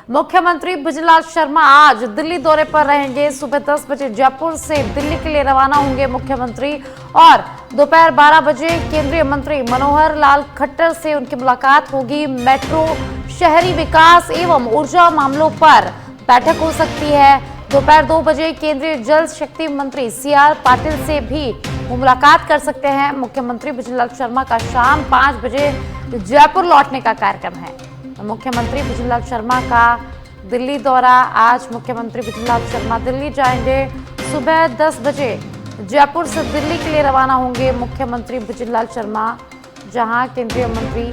मुख्यमंत्री भुजलाल शर्मा आज दिल्ली दौरे पर रहेंगे। सुबह 10 बजे जयपुर से दिल्ली के लिए रवाना होंगे मुख्यमंत्री और दोपहर 12 बजे केंद्रीय मंत्री मनोहर लाल खट्टर से उनकी मुलाकात होगी। मेट्रो, शहरी विकास एवं ऊर्जा मामलों पर बैठक हो सकती है। दोपहर 2 बजे केंद्रीय जल शक्ति मंत्री CR पाटिल से भी वो मुलाकात कर सकते हैं। मुख्यमंत्री भुजलाल शर्मा का शाम 5 बजे जयपुर लौटने का कार्यक्रम है। मुख्यमंत्री भुजलाल शर्मा का दिल्ली दौरा, आज मुख्यमंत्री भुजलाल शर्मा दिल्ली जाएंगे। सुबह 10 बजे जयपुर से दिल्ली के लिए रवाना होंगे मुख्यमंत्री भुजलाल शर्मा, जहां केंद्रीय मंत्री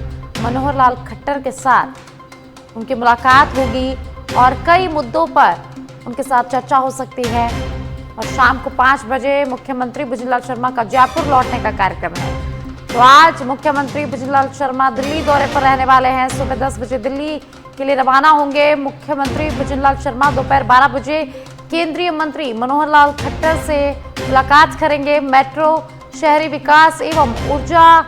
मनोहर लाल खट्टर के साथ उनकी मुलाकात होगी और कई मुद्दों पर उनके साथ चर्चा हो सकती है। और शाम को 5 बजे मुख्यमंत्री भुजलाल शर्मा का जयपुर लौटने का कार्यक्रम है। तो आज मुख्यमंत्री भुजलाल शर्मा दिल्ली दौरे पर रहने वाले हैं। सुबह 10 बजे दिल्ली के लिए रवाना होंगे मुख्यमंत्री भुजलाल शर्मा। दोपहर 12 बजे केंद्रीय मंत्री मनोहर लाल खट्टर से मुलाकात करेंगे। मेट्रो, शहरी विकास एवं ऊर्जा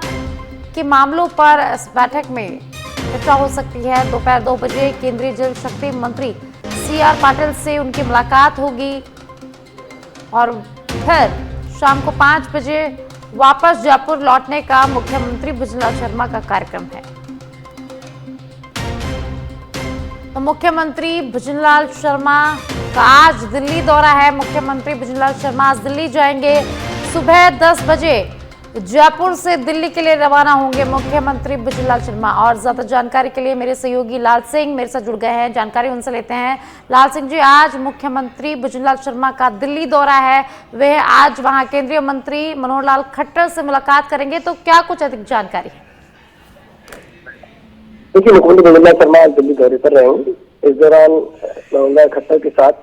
के मामलों पर इस बैठक में चर्चा हो सकती है। दोपहर 2 बजे केंद्रीय जल शक्ति मंत्री CR पाटिल से उनकी मुलाकात होगी और फिर शाम को 5 बजे वापस जयपुर लौटने का मुख्यमंत्री भुजलाल शर्मा का कार्यक्रम है। तो मुख्यमंत्री भुजलाल शर्मा का आज दिल्ली दौरा है। मुख्यमंत्री भुजलाल शर्मा आज दिल्ली जाएंगे। सुबह 10 बजे जयपुर से दिल्ली के लिए रवाना होंगे मुख्यमंत्री भुजलाल शर्मा। और ज्यादा जानकारी के लिए मेरे सहयोगी लाल सिंह मेरे साथ जुड़ गए हैं, जानकारी उनसे लेते हैं। लाल सिंह जी, आज मुख्यमंत्री भुजलाल शर्मा का दिल्ली दौरा है, वह आज वहां केंद्रीय मंत्री मनोहर लाल खट्टर से मुलाकात करेंगे, तो क्या कुछ अधिक जानकारी है? देखिए, मुख्यमंत्री भुजलाल शर्मा आज दिल्ली दौरे पर रहेंगे। इस दौरान मनोहर लाल खट्टर के साथ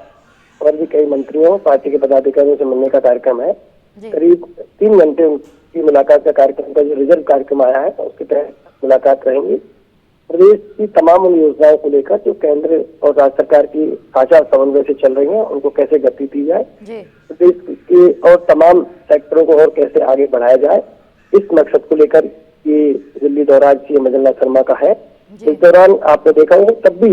और भी कई मंत्रियों, पार्टी के पदाधिकारियों से मिलने का कार्यक्रम है। करीब 3 घंटे की मुलाकात का कार्यक्रम का जो रिजर्व कार्यक्रम आया है उसके तहत मुलाकात रहेंगी। प्रदेश की तमाम उन योजनाओं को लेकर जो केंद्र और राज्य सरकार की साझा समन्वय से चल रही हैं, उनको कैसे गति दी जाए, प्रदेश के और तमाम सेक्टरों को और कैसे आगे बढ़ाया जाए, इस मकसद को लेकर ये दिल्ली दौरा CM भुजलाल शर्मा का है। इस दौरान आपने देखा होगा, तब भी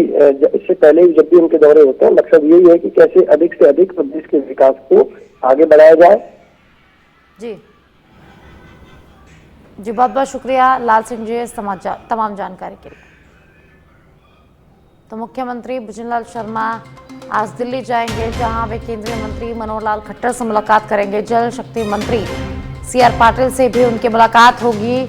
इससे पहले जब भी उनके दौरे होते हैं, मकसद यही है कि कैसे अधिक से अधिक प्रदेश के विकास को आगे बढ़ाया जाए। जी बहुत बहुत शुक्रिया लाल सिंह जी तमाम जानकारी के लिए। तो मुख्यमंत्री भुजलाल शर्मा आज दिल्ली जाएंगे, जहां वे केंद्रीय मंत्री मनोहर लाल खट्टर से मुलाकात करेंगे। जल शक्ति मंत्री CR पाटिल से भी उनकी मुलाकात होगी।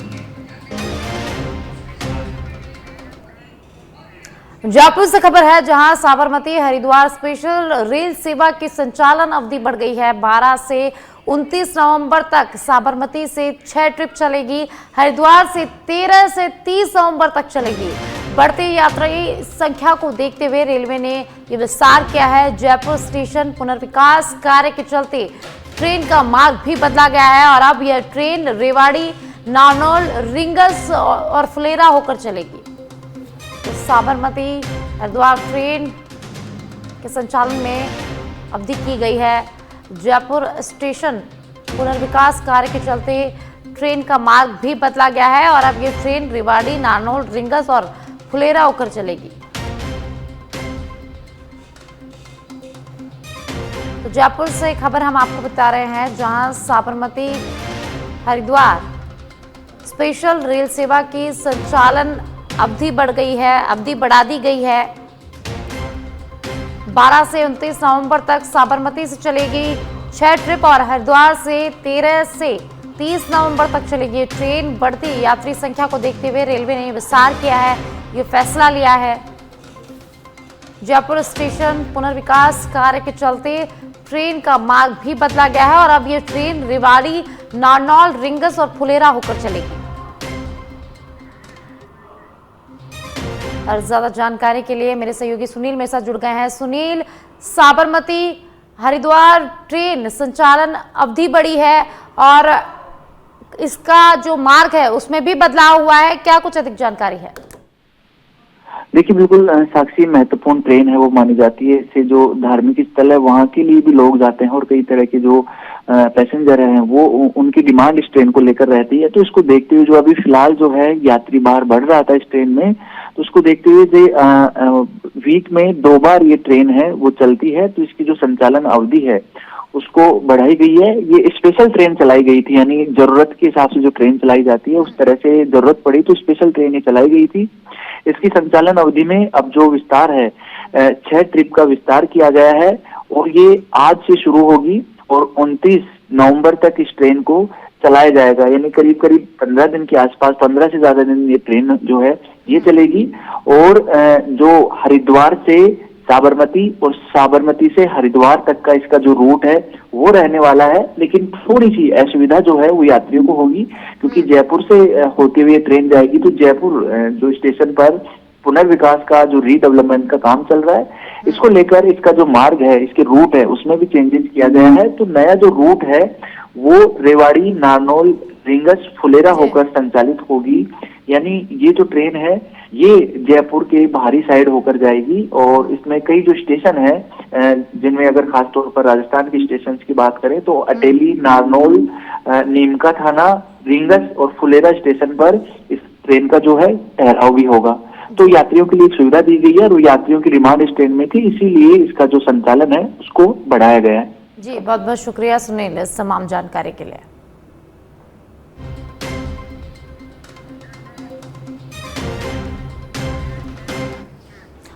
जयपुर से खबर है, जहां साबरमती हरिद्वार स्पेशल रेल सेवा की संचालन अवधि बढ़ गई है। 12 से 29 नवंबर तक साबरमती से 6 ट्रिप चलेगी। हरिद्वार से 13 से 30 नवंबर तक चलेगी। बढ़ती यात्री संख्या को देखते हुए रेलवे ने यह विस्तार किया है। जयपुर स्टेशन पुनर्विकास कार्य के चलते ट्रेन का मार्ग भी बदला गया है और अब यह ट्रेन रेवाड़ी, नारनौल, रिंगस और फुलेरा होकर चलेगी। तो साबरमती हरिद्वार ट्रेन के संचालन में अवधि की गई है। जयपुर स्टेशन पुनर्विकास कार्य के चलते ट्रेन का मार्ग भी बदला गया है और अब ये ट्रेन रेवाड़ी, नारनौल, रिंगस और फुलेरा होकर चलेगी। तो जयपुर से खबर हम आपको बता रहे हैं, जहां साबरमती हरिद्वार स्पेशल रेल सेवा की संचालन अवधि बढ़ गई है, अवधि बढ़ा दी गई है। 12 से 29 नवंबर तक साबरमती से चलेगी 6 ट्रिप और हरिद्वार से 13 से 30 नवंबर तक चलेगी ट्रेन। बढ़ती यात्री संख्या को देखते हुए रेलवे ने विस्तार किया है, ये फैसला लिया है। जयपुर स्टेशन पुनर्विकास कार्य के चलते ट्रेन का मार्ग भी बदला गया है और अब ये ट्रेन रेवाड़ी, नारनौल, रिंगस और फुलेरा होकर चलेगी। और ज्यादा जानकारी के लिए मेरे सहयोगी सुनील मेरे साथ जुड़ गए हैं। सुनील, साबरमती हरिद्वार ट्रेन संचालन अवधि बढ़ी है और इसका जो मार्ग है उसमें भी बदलाव हुआ है, क्या कुछ अधिक जानकारी है? देखिए बिल्कुल साक्षी महत्वपूर्ण ट्रेन है वो मानी जाती है। इससे जो धार्मिक स्थल है वहाँ के लिए भी लोग जाते हैं और कई तरह के जो पैसेंजर हैं वो उनकी डिमांड इस ट्रेन को लेकर रहती है। तो इसको देखते हुए जो अभी फिलहाल जो है यात्री भार बढ़ रहा था इस ट्रेन में, तो उसको देखते हुए जो वीक में 2 बार ये ट्रेन है वो चलती है, तो इसकी जो संचालन अवधि है उसको बढ़ाई गई है। ये स्पेशल ट्रेन चलाई गई थी, यानी जरूरत के हिसाब से जो ट्रेन चलाई जाती है उस तरह से जरूरत पड़ी तो स्पेशल ट्रेन ये चलाई गई थी। इसकी संचालन अवधि में अब जो विस्तार है 6 ट्रिप का विस्तार किया गया है और ये आज से शुरू होगी और 29 नवंबर तक इस ट्रेन को चलाया जाएगा। यानी करीब करीब 15 दिन के आसपास, 15 से ज्यादा दिन ये ट्रेन जो है ये चलेगी। और जो हरिद्वार से साबरमती और साबरमती से हरिद्वार तक का इसका जो रूट है वो रहने वाला है, लेकिन थोड़ी सी असुविधा जो है वो यात्रियों को होगी क्योंकि जयपुर से होते हुए ट्रेन जाएगी। तो जयपुर जो स्टेशन पर पुनर्विकास का जो रीडेवलपमेंट का काम चल रहा है, इसको लेकर इसका जो मार्ग है, इसके रूट है, उसमें भी चेंजेस किया गया है। तो नया जो रूट है वो रेवाड़ी, नारनौल, रींगस, फुलेरा होकर संचालित होगी। यानी ये जो ट्रेन है ये जयपुर के बाहरी साइड होकर जाएगी और इसमें कई जो स्टेशन है जिनमें अगर खासतौर पर राजस्थान के स्टेशन की बात करें तो अटेली, नारनौल, नीमका थाना, रींगस और फुलेरा स्टेशन पर इस ट्रेन का जो है ठहराव भी होगा। तो यात्रियों के लिए सुविधा दी गई है और यात्रियों की डिमांड इस ट्रेन में थी, इसीलिए इसका जो संचालन है उसको बढ़ाया गया है। जी बहुत बहुत शुक्रिया सुनील इस तमाम जानकारी के लिए।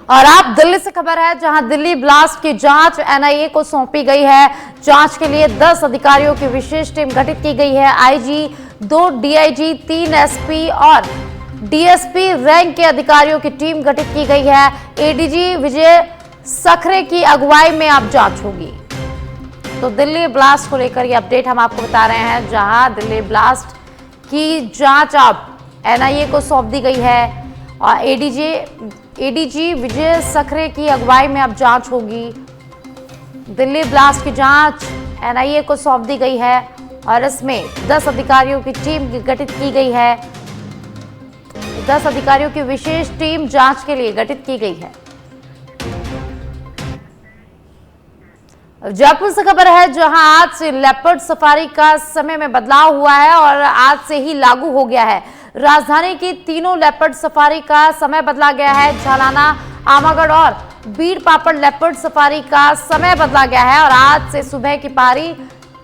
और आप दिल्ली से खबर है जहां दिल्ली ब्लास्ट की जांच एनआईए को सौंपी गई है। जांच के लिए 10 अधिकारियों की विशेष टीम गठित की गई है। आईजी, 2 डीआईजी, 3 एसपी और डीएसपी रैंक के अधिकारियों की टीम गठित की गई है। एडीजी विजय सखरे की अगुवाई में अब जांच होगी। तो दिल्ली ब्लास्ट को लेकर ये अपडेट हम आपको बता रहे हैं, जहां दिल्ली ब्लास्ट की जांच अब एनआईए को सौंप दी गई है और एडीजी विजय सखरे की अगुवाई में अब जांच होगी। दिल्ली ब्लास्ट की जांच एनआईए को सौंप दी गई है और इसमें 10 अधिकारियों की टीम गठित की गई है। 10 अधिकारियों की विशेष टीम जांच के लिए गठित की गई है। जयपुर से खबर है जहां आज से लेपर्ड सफारी का समय में बदलाव हुआ है और आज से ही लागू हो गया है। राजधानी की तीनों लेपर्ड सफारी का समय बदला गया है। झालाना, आमागढ़ और बीड़ पापड़ लेपर्ड सफारी का समय बदला गया है और आज से सुबह की पारी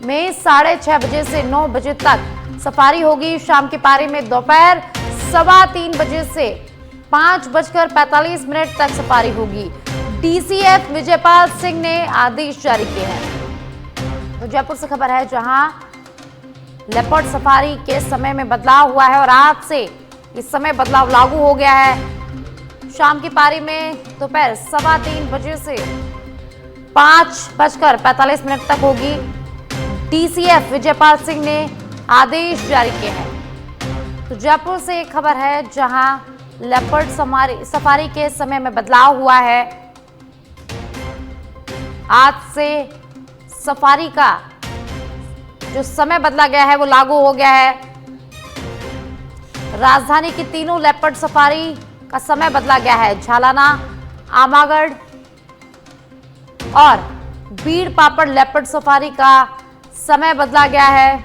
में 6:30 बजे से 9 बजे तक सफारी होगी। शाम की पारी में दोपहर 3:15 बजे से 5:45 तक सफारी होगी। डीसीएफ विजयपाल सिंह ने आदेश जारी किए हैं। तो जयपुर से खबर है जहां लेपर्ड सफारी के समय में बदलाव हुआ है और आज से इस समय बदलाव लागू हो गया है। शाम की पारी में दोपहर 3:15 बजे से 5:45 तक होगी। डीसीएफ विजयपाल सिंह ने आदेश जारी किए हैं। तो जयपुर से एक खबर है जहां लेपर्ड सफारी के समय में बदलाव हुआ है। आज से सफारी का जो समय बदला गया है वो लागू हो गया है। राजधानी की तीनों लेपर्ड सफारी का समय बदला गया है। झालाना, आमागढ़ और बीड़ पापड़ लेपर्ड सफारी का समय बदला गया है।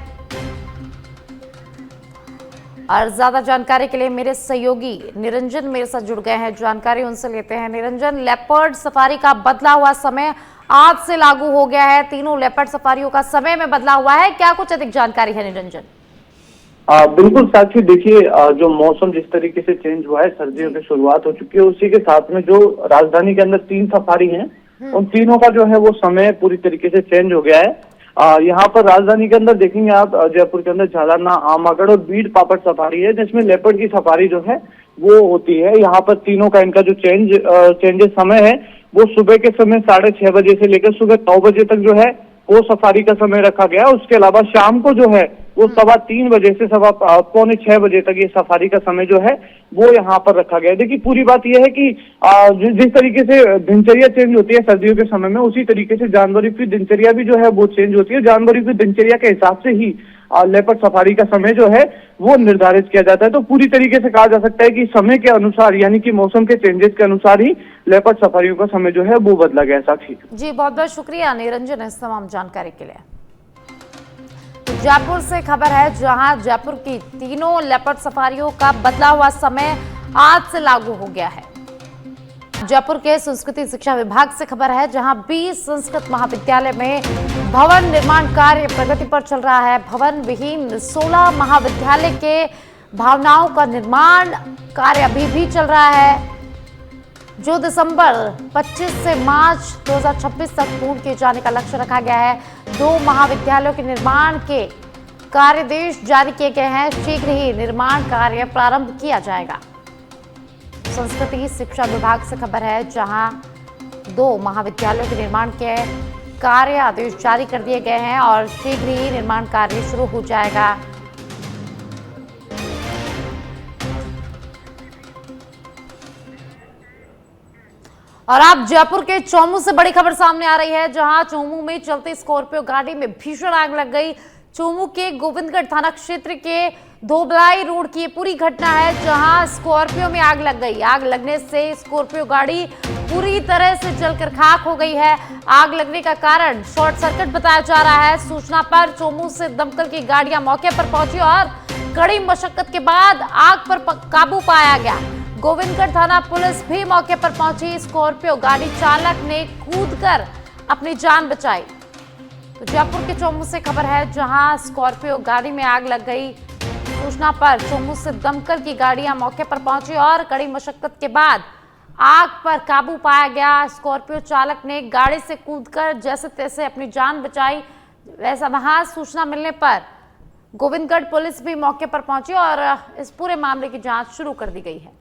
और ज्यादा जानकारी के लिए मेरे सहयोगी निरंजन मेरे साथ जुड़ गए हैं, जानकारी उनसे लेते हैं। निरंजन, लेपर्ड सफारी का बदला हुआ समय आज से लागू हो गया है। तीनों लेपर्ड सफारियों का समय में बदला हुआ है, क्या कुछ अधिक जानकारी है निरंजन? बिल्कुल साक्षी, देखिए जो मौसम जिस तरीके से चेंज हुआ है, सर्दियों की शुरुआत हो चुकी है, उसी के साथ में जो राजधानी के अंदर 3 सफारी हैं, उन तीनों का जो है वो समय पूरी तरीके से चेंज हो गया है। यहाँ पर राजधानी के अंदर देखेंगे आप, जयपुर के अंदर झालाना, आमागढ़ और बीड़ पापड़ सफारी है जिसमें लेपर्ड की सफारी जो है वो होती है। यहाँ पर तीनों का इनका जो चेंजेस समय है वो सुबह के समय 6:30 बजे से लेकर सुबह 9 बजे तक जो है वो सफारी का समय रखा गया है। उसके अलावा शाम को जो है वो 3:15 बजे से 5:45 बजे तक ये सफारी का समय जो है वो यहाँ पर रखा गया है। देखिए पूरी बात यह है कि जिस तरीके से दिनचर्या चेंज होती है सर्दियों के समय में, उसी तरीके से जानवरों की दिनचर्या भी जो है वो चेंज होती है। जानवरों की दिनचर्या के हिसाब से ही लेपर्ड सफारी का समय जो है वो निर्धारित किया जाता है। तो पूरी तरीके से कहा जा सकता है कि समय के अनुसार, यानी कि मौसम के चेंजेस के अनुसार ही लेपर्ड सफारियों का समय जो है वो बदला गया है। साक्षी जी, बहुत बहुत शुक्रिया निरंजन इस तमाम जानकारी के लिए। जयपुर से खबर है, जहां जयपुर की तीनों लेपर्ड सफारियों का बदला हुआ समय आज से लागू हो गया है। जयपुर के संस्कृति शिक्षा विभाग से खबर है, जहां 20 संस्कृत महाविद्यालय में भवन निर्माण कार्य प्रगति पर चल रहा है। भवन विहीन 16 महाविद्यालय के भवनों का निर्माण कार्य अभी भी चल रहा है, जो दिसंबर 25 से मार्च 2026 तक पूर्ण किए जाने का लक्ष्य रखा गया है। 2 महाविद्यालयों के निर्माण के कार्यादेश जारी किए गए हैं। शीघ्र ही निर्माण कार्य प्रारंभ किया जाएगा। संस्कृति शिक्षा विभाग से खबर है, जहां 2 महाविद्यालयों के निर्माण के कार्य आदेश जारी कर दिए गए हैं और शीघ्र ही निर्माण कार्य शुरू हो जाएगा। और अब जयपुर के चौमू से बड़ी खबर सामने आ रही है, जहां चौमू में चलती स्कॉर्पियो गाड़ी में भीषण आग लग गई। चौमू के गोविंदगढ़ थाना क्षेत्र के धोबलाई रोड की ये पूरी घटना है, जहां स्कॉर्पियो में आग लग गई। आग लगने से स्कॉर्पियो गाड़ी पूरी तरह से जलकर खाक हो गई है। आग लगने का कारण शॉर्ट सर्किट बताया जा रहा है। सूचना पर चौमू से दमकल की गाड़ियां मौके पर पहुंची और कड़ी मशक्कत के बाद आग पर काबू पाया गया। गोविंदगढ़ थाना पुलिस भी मौके पर पहुंची। स्कॉर्पियो गाड़ी चालक ने कूदकर अपनी जान बचाई। तो जयपुर के चौमू से खबर है, जहां स्कॉर्पियो गाड़ी में आग लग गई। सूचना पर चौमू से दमकल की गाड़ियां मौके पर पहुंची और कड़ी मशक्कत के बाद आग पर काबू पाया गया। स्कॉर्पियो चालक ने गाड़ी से कूदकर जैसे तैसे अपनी जान बचाई। वैसा वहां सूचना मिलने पर गोविंदगढ़ पुलिस भी मौके पर पहुंची और इस पूरे मामले की जांच शुरू कर दी गई है।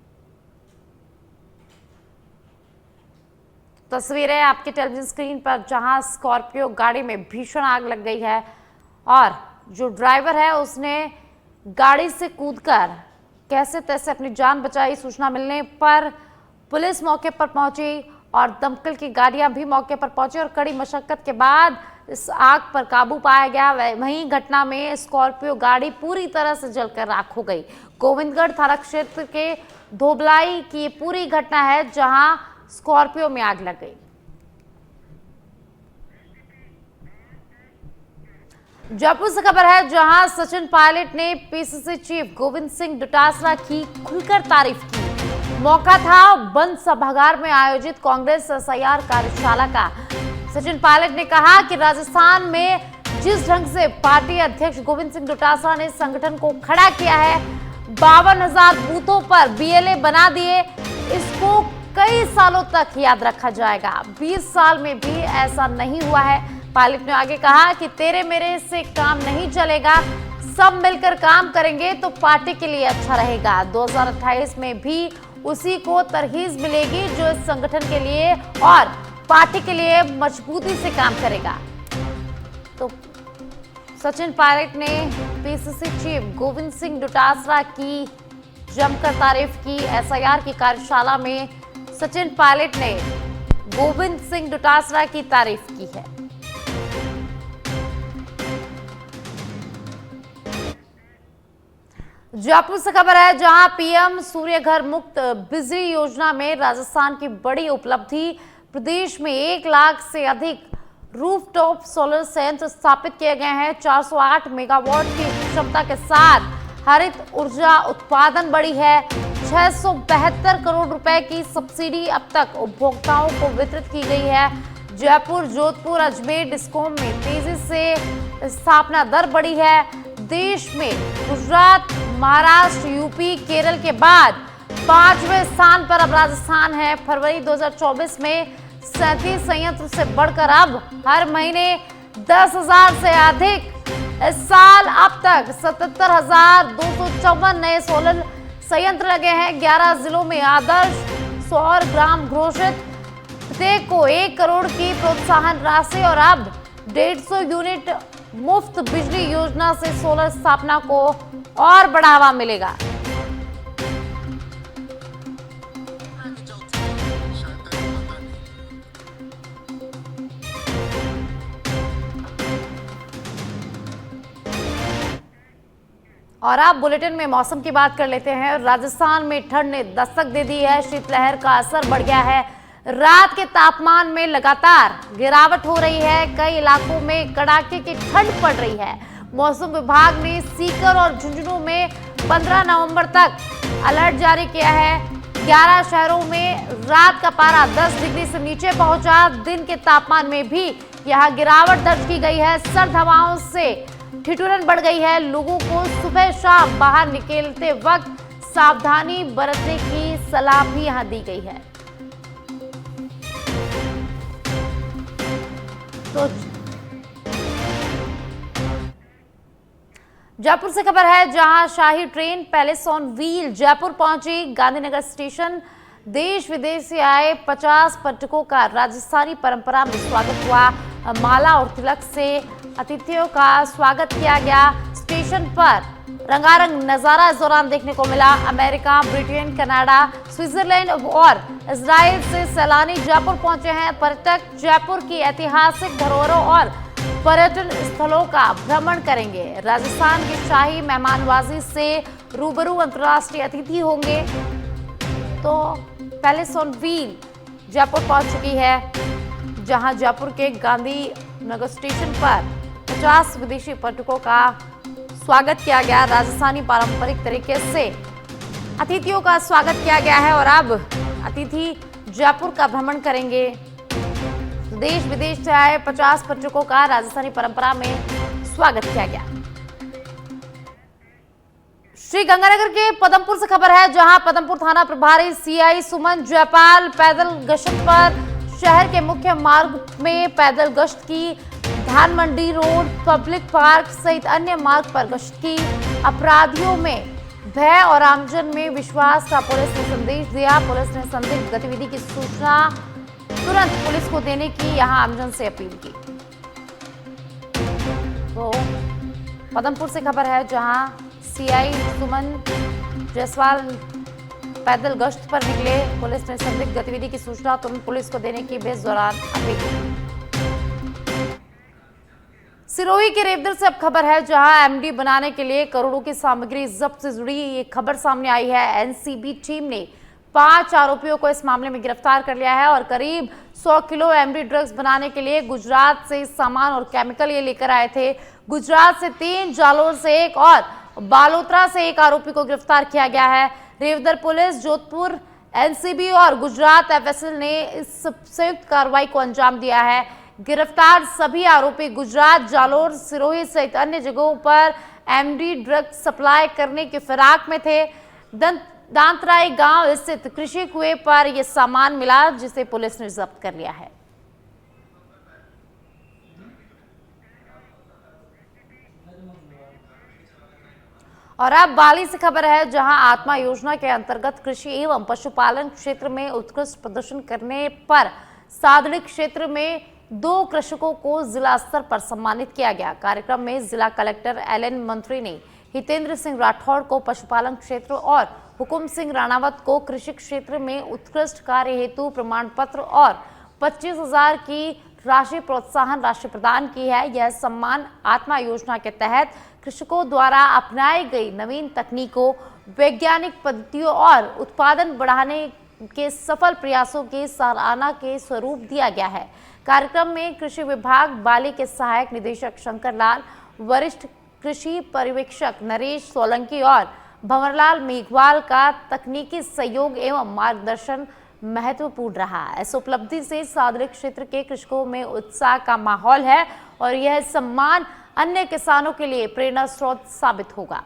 तस्वीरें आपके टेलीविजन स्क्रीन पर, जहां स्कॉर्पियो गाड़ी में भीषण आग लग गई है और जो ड्राइवर है उसने गाड़ी से कूदकर कैसे तैसे अपनी जान बचाई। सूचना मिलने पर पुलिस मौके पर पहुंची और दमकल की गाड़ियां भी मौके पर पहुंची और कड़ी मशक्कत के बाद इस आग पर काबू पाया गया। वहीं घटना में स्कॉर्पियो गाड़ी पूरी तरह से जलकर राख हो गई। गोविंदगढ़ थाना क्षेत्र के धोबलाई की ये पूरी घटना है, जहां स्कॉर्पियो में आग लग गई। जयपुर से खबर है, जहां सचिन पायलट ने पीसीसी चीफ गोविंद सिंह डोटासरा की खुलकर तारीफ की। मौका था बंद सभागार में आयोजित कांग्रेस SIR कार्यशाला का। सचिन पायलट ने कहा कि राजस्थान में जिस ढंग से पार्टी अध्यक्ष गोविंद सिंह डोटासरा ने संगठन को खड़ा किया है, 52,000 बूथों पर BLA बना दिए, इसको कई सालों तक याद रखा जाएगा। 20 साल में भी ऐसा नहीं हुआ है। पायलट ने आगे कहा कि तेरे मेरे से काम नहीं चलेगा, सब मिलकर काम करेंगे तो पार्टी के लिए अच्छा रहेगा। 2028 में भी उसी को तरहीज मिलेगी जो इस संगठन के लिए और पार्टी के लिए मजबूती से काम करेगा। तो सचिन पायलट ने पीसीसी चीफ गोविंद सिंह डोटासरा की जमकर तारीफ की। SIR की कार्यशाला में सचिन पायलट ने गोविंद सिंह डोटासरा की तारीफ की है। जयपुर से खबर है, जहां PM सूर्य घर मुक्त बिजली योजना में राजस्थान की बड़ी उपलब्धि। प्रदेश में 1 लाख से अधिक रूफटॉप सोलर संयंत्र स्थापित किए गए हैं। 408 मेगावाट की क्षमता के साथ हरित ऊर्जा उत्पादन बढ़ी है। 672 करोड़ रुपए की सब्सिडी अब तक उपभोक्ताओं को वितरित की गई है। जयपुर, जोधपुर, अजमेर डिस्कॉम में तेजी से स्थापना दर बढ़ी है। देश में गुजरात, महाराष्ट्र, यूपी, केरल के बाद 5वें स्थान पर अब राजस्थान है। फरवरी 2024 में 37 संयंत्र से बढ़कर अब हर महीने 10,000 से अधिक। इस साल अब तक 77,254 नए सोलर संयंत्र लगे हैं। 11 जिलों में आदर्श सौर ग्राम घोषित। प्रत्येक को 1 करोड़ की प्रोत्साहन राशि और अब 150 यूनिट मुफ्त बिजली योजना से सोलर स्थापना को और बढ़ावा मिलेगा। और अब बुलेटिन में मौसम की बात कर लेते हैं। राजस्थान में ठंड ने दस्तक दे दी है, शीतलहर का असर बढ़ गया है। रात के तापमान में लगातार गिरावट हो रही है, कई इलाकों में कड़ाके की ठंड पड़ रही है। मौसम विभाग ने सीकर और झुंझुनू में 15 नवंबर तक अलर्ट जारी किया है। 11 शहरों में रात का पारा 10 डिग्री से नीचे पहुंचा। दिन के तापमान में भी यहां गिरावट दर्ज की गई है। सर्द हवाओं से ठिठुरन बढ़ गई है। लोगों को सुबह शाम बाहर निकलते वक्त सावधानी बरतने की सलाह भी यहां दी गई है। तो जयपुर से खबर है, जहां शाही train palace on wheel Jaipur पहुंची। गांधीनगर स्टेशन देश विदेश से आए 50 पर्यटकों का राजस्थानी परंपरा में स्वागत हुआ। माला और तिलक से अतिथियों का स्वागत किया गया। स्टेशन पर रंगारंग नजारा इस दौरान देखने को मिला। अमेरिका, ब्रिटेन, कनाडा, स्विट्जरलैंड और इजराइल से सैलानी जयपुर पहुंचे हैं। पर्यटक जयपुर की ऐतिहासिक धरोहरों और पर्यटन स्थलों का भ्रमण करेंगे। राजस्थान की शाही मेहमानवाजी से रूबरू अंतर्राष्ट्रीय अतिथि होंगे। तो पैलेस ऑन व्हील जयपुर पहुंच चुकी है, जहां जयपुर के गांधी नगर स्टेशन पर 50 विदेशी पर्यटकों का स्वागत किया गया। राजस्थानी पारंपरिक तरीके से अतिथियों का स्वागत किया गया है और अब अतिथि जयपुर का भ्रमण करेंगे। देश विदेश से आए 50 पर्यटकों का राजस्थानी परंपरा में स्वागत किया गया। श्री गंगानगर के पदमपुर से खबर है, जहां पदमपुर थाना प्रभारी सीआई सुमन जयपाल पैदल गश्त पर शहर के मुख्य मार्ग में पैदल गश्त की। धान मंडी रोड, पब्लिक पार्क सहित अन्य मार्ग पर गश्त की। अपराधियों में भय और आमजन में विश्वास का पुलिस ने संदेश दिया। पुलिस ने संदिग्ध गतिविधि की सूचना तुरंत पुलिस को देने की यहां आमजन से अपील की। तो पदमपुर से खबर है, जहां सीआई सुमन जायसवाल पैदल गश्त पर निकले। पुलिस ने संदिग्ध गतिविधि की सूचना तुरंत पुलिस को देने की भी इस दौरान अपील की। सिरोही के रेवदर से अब खबर है, जहां एमडी बनाने के लिए करोड़ों की सामग्री जब्त से जुड़ी ये खबर सामने आई है। एनसीबी टीम ने 5 आरोपियों को इस मामले में गिरफ्तार कर लिया है और करीब 100 किलो एमडी ड्रग्स बनाने के लिए गुजरात से सामान और केमिकल ये लेकर आए थे। गुजरात से 3, जालोर से 1 और बालोतरा से 1 आरोपी को गिरफ्तार किया गया है। रेवदर पुलिस, जोधपुर एनसीबी और गुजरात एफएसएल ने इस संयुक्त कार्रवाई को अंजाम दिया है। गिरफ्तार सभी आरोपी गुजरात, जालोर, सिरोही सहित अन्य जगहों पर एमडी ड्रग्स सप्लाई करने की फिराक में थे। दांतराई गांव स्थित कृषि कुएं पर यह सामान मिला, जिसे पुलिस ने जब्त कर लिया है। और अब बाली से खबर है, जहां आत्मा योजना के अंतर्गत कृषि एवं पशुपालन क्षेत्र में उत्कृष्ट प्रदर्शन करने पर सादड़ी क्षेत्र में 2 कृषकों को जिला स्तर पर सम्मानित किया गया। कार्यक्रम में जिला कलेक्टर एलएन मंत्री ने हितेंद्र सिंह राठौड़ को पशुपालन क्षेत्र और हुकुम सिंह राणावत को कृषि क्षेत्र में उत्कृष्ट कार्य हेतु प्रमाण पत्र और 25,000 की राशि प्रोत्साहन राशि प्रदान की है। यह सम्मान आत्मा योजना के तहत कृषकों द्वारा अपनाई गई नवीन तकनीकों, वैज्ञानिक पद्धतियों और उत्पादन बढ़ाने के सफल प्रयासों की सराहना के स्वरूप दिया गया है। कार्यक्रम में कृषि विभाग बाली के सहायक निदेशक शंकर लाल, वरिष्ठ कृषि पर्यवेक्षक नरेश सोलंकी और भंवरलाल मेघवाल का तकनीकी सहयोग एवं मार्गदर्शन महत्वपूर्ण रहा। इस उपलब्धि से सादड़ी क्षेत्र के कृषकों में उत्साह का माहौल है और यह सम्मान अन्य किसानों के लिए प्रेरणा स्रोत साबित होगा।